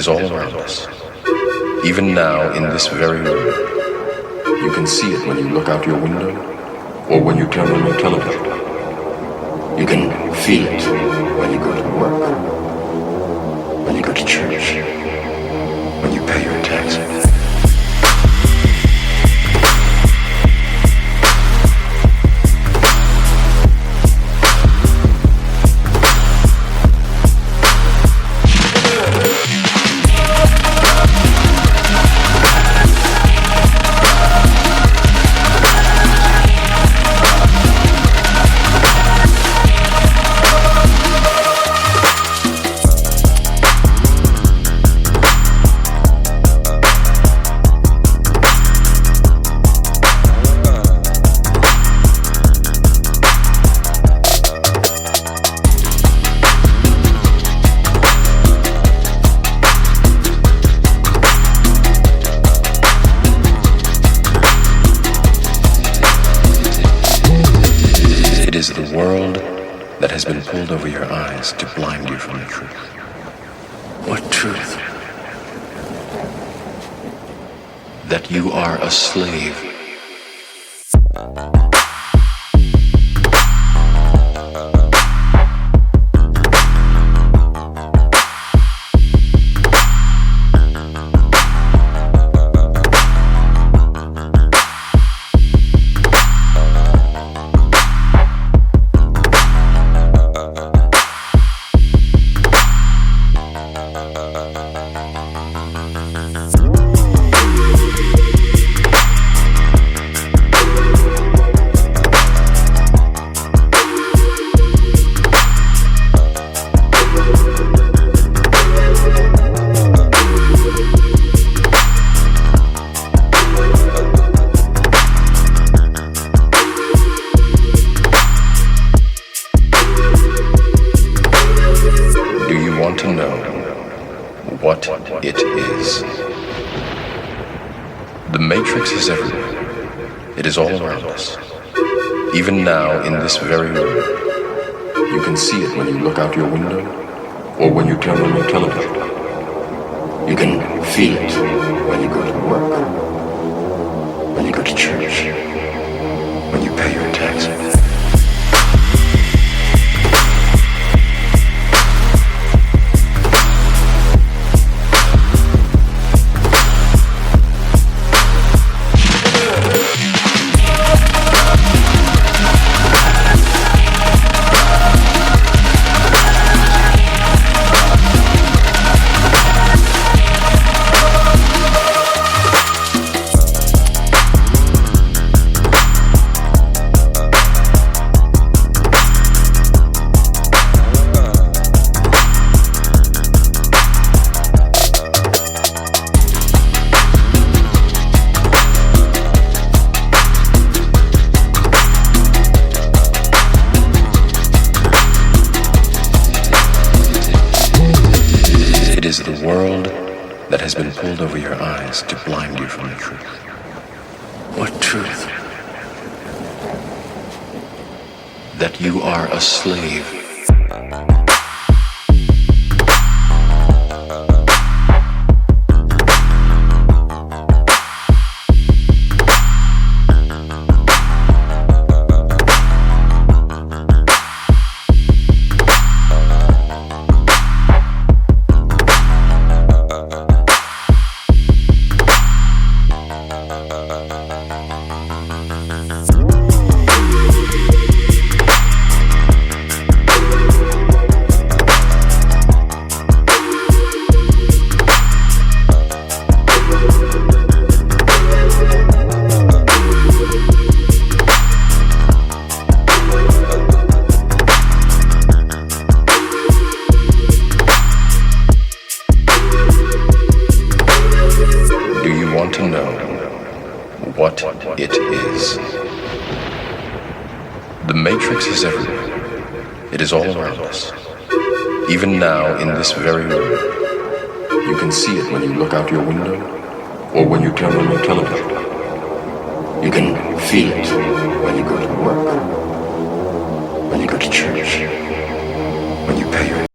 is all around us. Even now, in this very room, you can see it when you look out your window or when you turn on your television. You can feel it when you go to work, when you go to church, when you pay your taxes. It is the world that has been pulled over your eyes to blind you from the truth. What truth? That you are a slave. To know what it is. The matrix is everywhere. It is all around us. Even now, in this very room, you can see it when you look out your window or when you turn on your television. You can feel it when you go to work, when you go to church, when you pay your taxes. It is the world that has been pulled over your eyes to blind you from the truth. What truth? That you are a slave. To know what it is. The matrix is everywhere. It is all around us. Even now, in this very room, you can see it when you look out your window or when you turn on your television. You can feel it when you go to work, when you go to church.